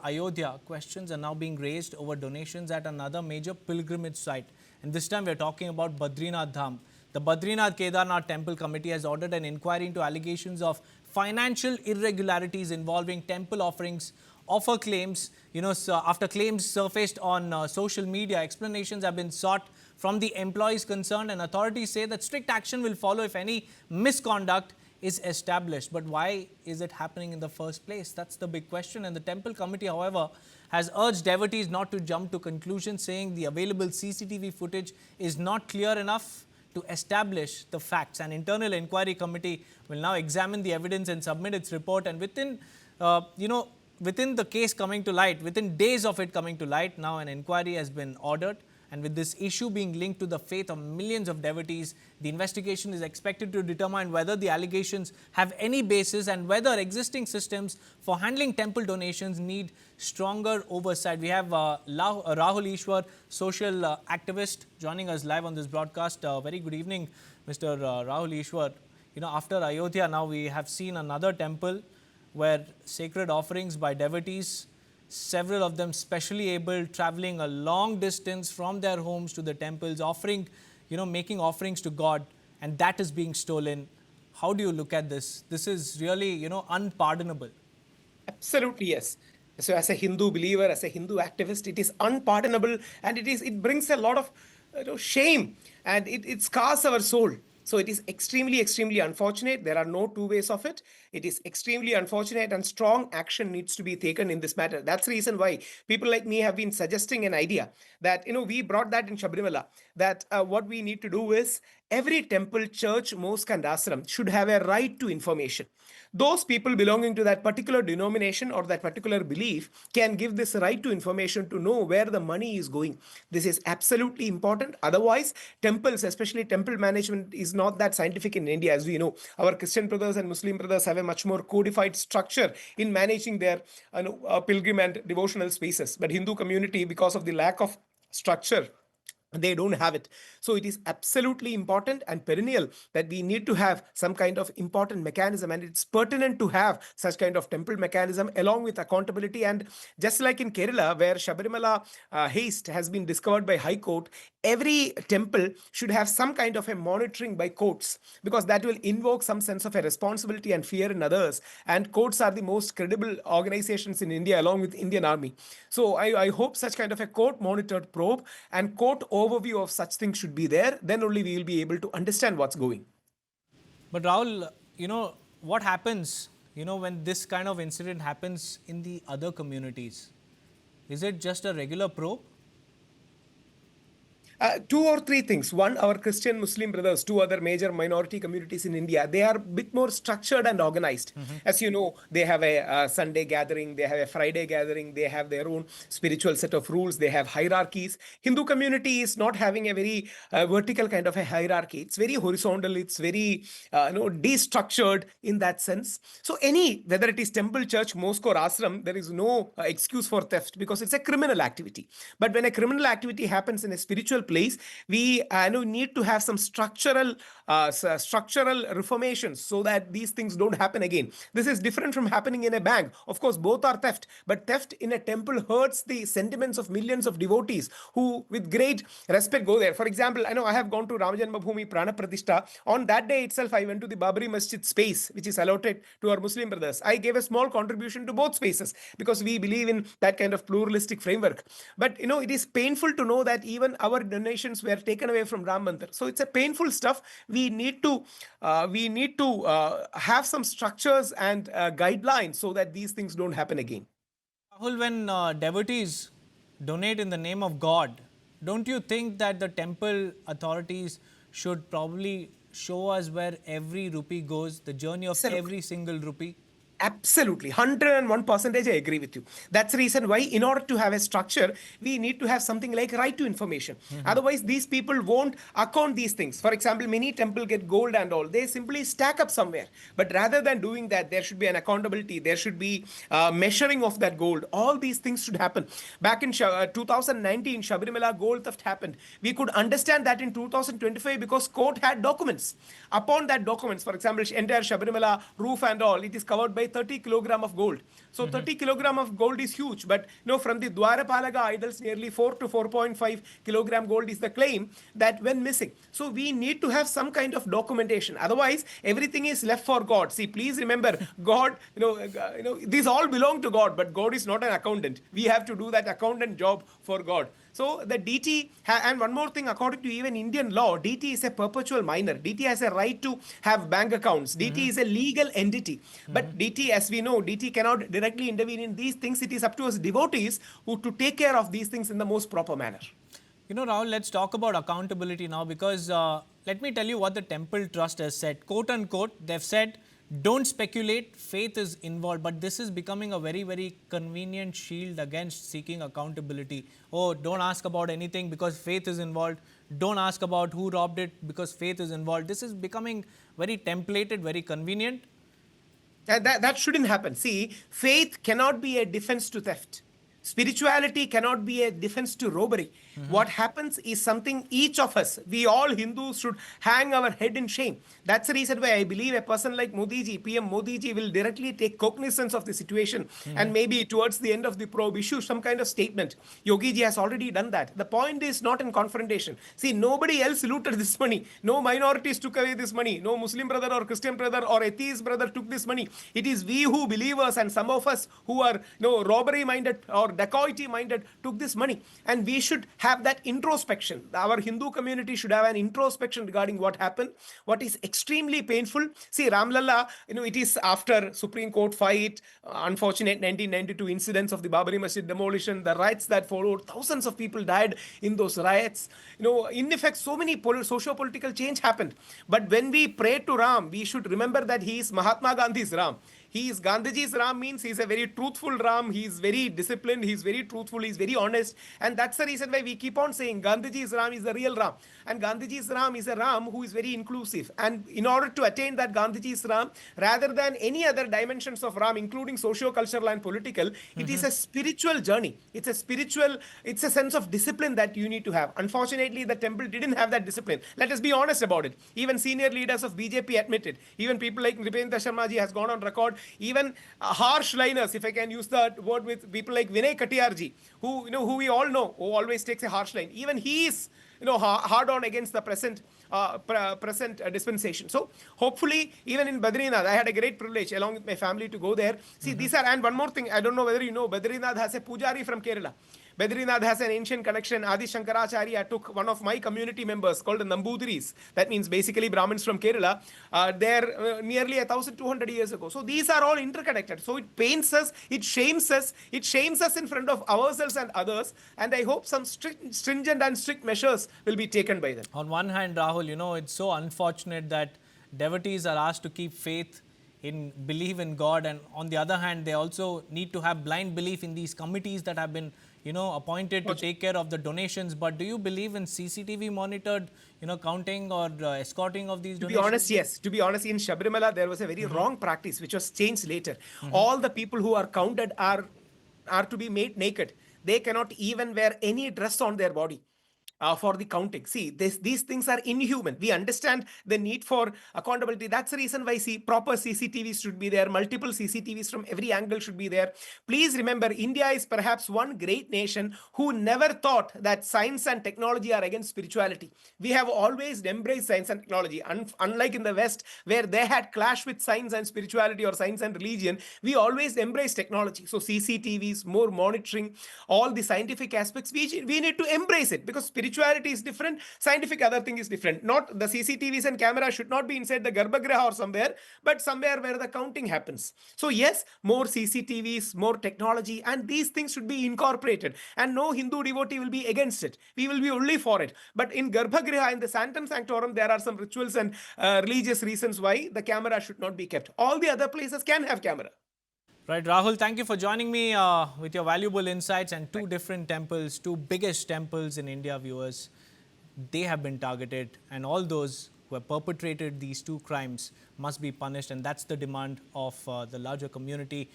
Ayodhya, questions are now being raised over donations at another major pilgrimage site. And this time we're talking about Badrinath Dham. The Badrinath Kedarnath Temple Committee has ordered an inquiry into allegations of financial irregularities involving temple offerings, offer claims. After claims surfaced on social media, explanations have been sought from the employees concerned, and authorities say that strict action will follow if any misconduct is established. But why is it happening in the first place? That's the big question. And the temple committee, however, has urged devotees not to jump to conclusions, saying the available CCTV footage is not clear enough to establish the facts. An internal inquiry committee will now examine the evidence and submit its report. And within the case coming to light, within days of it coming to light, now an inquiry has been ordered. And with this issue being linked to the faith of millions of devotees, the investigation is expected to determine whether the allegations have any basis and whether existing systems for handling temple donations need stronger oversight. We have Rahul Ishwar, social activist, joining us live on this broadcast. Very good evening, Mr. Rahul Ishwar. After Ayodhya, now we have seen another temple where sacred offerings by devotees, several of them specially able, traveling a long distance from their homes to the temples, offering, making offerings to God, and that is being stolen. How do you look at this? This is really, unpardonable. Absolutely, yes. So as a Hindu believer, as a Hindu activist, it is unpardonable, and it brings a lot of shame, and it scars our soul. So it is extremely, extremely unfortunate. There are no two ways of it. It is extremely unfortunate, and strong action needs to be taken in this matter. That's the reason why people like me have been suggesting an idea that, we brought that in Sabrimala, that what we need to do is every temple, church, mosque and ashram should have a right to information. Those people belonging to that particular denomination or that particular belief can give this right to information to know where the money is going. This is absolutely important. Otherwise, temples, especially temple management, is not that scientific in India. As we know, our Christian brothers and Muslim brothers have a much more codified structure in managing their pilgrim and devotional spaces. But Hindu community, because of the lack of structure, they don't have it. So it is absolutely important and perennial that we need to have some kind of important mechanism, and it's pertinent to have such kind of temple mechanism along with accountability. And just like in Kerala, where Sabrimala haste has been discovered by High Court, every temple should have some kind of a monitoring by courts, because that will invoke some sense of a responsibility and fear in others. And courts are the most credible organizations in India, along with Indian Army. So I hope such kind of a court monitored probe and court overview of such things should be there. Then only we will be able to understand what's going. But Rahul, what happens, when this kind of incident happens in the other communities? Is it just a regular probe? Two or three things. One, our Christian Muslim brothers, two other major minority communities in India, they are a bit more structured and organized. As you know, they have a Sunday gathering, they have a Friday gathering, they have their own spiritual set of rules, they have hierarchies. Hindu community is not having a very vertical kind of a hierarchy. It's very horizontal, it's very destructured in that sense. So whether it is temple, church, mosque or ashram, there is no excuse for theft, because it's a criminal activity. But when a criminal activity happens in a spiritual place, we need to have some structural reformations so that these things don't happen again. This is different from happening in a bank. Of course, both are theft, but theft in a temple hurts the sentiments of millions of devotees who, with great respect, go there. For example, I have gone to Ramajanmabhoomi Prana Pratishtha. On that day itself, I went to the Babri Masjid space, which is allotted to our Muslim brothers. I gave a small contribution to both spaces because we believe in that kind of pluralistic framework. But it is painful to know that even our donations were taken away from Ram Mandir. So it's a painful stuff. We need to have some structures and guidelines so that these things don't happen again. Rahul, when devotees donate in the name of God, don't you think that the temple authorities should probably show us where every rupee goes, the journey of every single rupee? Absolutely. 101% I agree with you. That's the reason why, in order to have a structure, we need to have something like right to information. Otherwise, these people won't account these things. For example, many temples get gold and all. They simply stack up somewhere. But rather than doing that, there should be an accountability. There should be measuring of that gold. All these things should happen. Back in 2019, Sabrimala gold theft happened. We could understand that in 2025 because court had documents. Upon that documents, for example, entire Sabrimala roof and all, it is covered by by 30 kilogram of gold. So 30 kilogram of gold is huge, but from the Dwarapalaga idols, nearly 4 to 4.5 kilogram gold is the claim that went missing. So we need to have some kind of documentation. Otherwise, everything is left for God. See, please remember, God, these all belong to God, but God is not an accountant. We have to do that accountant job for God. So the DT, and one more thing, according to even Indian law, DT is a perpetual minor. DT has a right to have bank accounts. DT is a legal entity. But DT, as we know, DT cannot directly intervene in these things. It is up to us devotees who to take care of these things in the most proper manner. Rahul, let's talk about accountability now, because let me tell you what the Temple Trust has said. Quote unquote, they've said, don't speculate, faith is involved. But this is becoming a very, very convenient shield against seeking accountability. Oh, don't ask about anything because faith is involved. Don't ask about who robbed it because faith is involved. This is becoming very templated, very convenient. That shouldn't happen. See, faith cannot be a defense to theft. Spirituality cannot be a defense to robbery. What happens is something each of us, we all Hindus, should hang our head in shame. That's the reason why I believe a person like Modi ji, PM Modi ji, will directly take cognizance of the situation and maybe towards the end of the probe issue some kind of statement. Yogi ji has already done that. The point is not in confrontation. See, nobody else looted this money. No minorities took away this money. No Muslim brother or Christian brother or atheist brother took this money. It is we who believers and some of us who are robbery minded or dacoity minded took this money, and we should have that introspection. Our Hindu community should have an introspection regarding what happened, what is extremely painful. See, Ramlalla, it is after Supreme Court fight, unfortunate 1992 incidents of the Babri Masjid demolition, the riots that followed, thousands of people died in those riots. In effect, so many socio-political change happened. But when we pray to Ram, we should remember that he is Mahatma Gandhi's Ram. He is Gandhiji's Ram, means he is a very truthful Ram. He is very disciplined. He is very truthful. He is very honest. And that's the reason why we keep on saying Gandhiji's Ram is the real Ram. And Gandhiji's Ram is a Ram who is very inclusive. And in order to attain that Gandhiji's Ram, rather than any other dimensions of Ram, including socio-cultural and political, it is a spiritual journey. It's a sense of discipline that you need to have. Unfortunately, the temple didn't have that discipline. Let us be honest about it. Even senior leaders of BJP admitted. Even people like Nripendra Sharma ji has gone on record. Even harsh liners, if I can use that word, with people like Vinay Katiyarji, who we all know, who always takes a harsh line. Even he is hard on against the present dispensation. So hopefully, even in Badrinath, I had a great privilege along with my family to go there. See, these are, and one more thing, I don't know whether you know, Badrinath has a pujari from Kerala. Badrinath has an ancient connection. Adi Shankaracharya took one of my community members called the Nambudiris. That means basically Brahmins from Kerala. There nearly 1,200 years ago. So these are all interconnected. So it pains us, it shames us in front of ourselves and others. And I hope some stringent and strict measures will be taken by them. On one hand, Rahul, it's so unfortunate that devotees are asked to keep faith believe in God, and on the other hand, they also need to have blind belief in these committees that have been appointed to take care of the donations. But do you believe in CCTV monitored, counting or escorting of these donations? To be honest, yes. To be honest, in Sabrimala, there was a very wrong practice which was changed later. All the people who are counted are to be made naked. They cannot even wear any dress on their body. For the counting. See, these things are inhuman. We understand the need for accountability. That's the reason why proper CCTVs should be there. Multiple CCTVs from every angle should be there. Please remember, India is perhaps one great nation who never thought that science and technology are against spirituality. We have always embraced science and technology. Unlike in the West, where they had clash with science and spirituality or science and religion, we always embrace technology. So CCTVs, more monitoring, all the scientific aspects, we need to embrace it, because spirituality is different, scientific other thing is different. Not the CCTVs and cameras should not be inside the Garbhagriha or somewhere, but somewhere where the counting happens. So yes, more CCTVs, more technology, and these things should be incorporated. And no Hindu devotee will be against it. We will be only for it. But in Garbhagriha, in the Sanctum Sanctorum, there are some rituals and religious reasons why the camera should not be kept. All the other places can have camera. Right, Rahul, thank you for joining me with your valuable insights. And two different temples, two biggest temples in India, viewers, they have been targeted, and all those who have perpetrated these two crimes must be punished, and that's the demand of the larger community.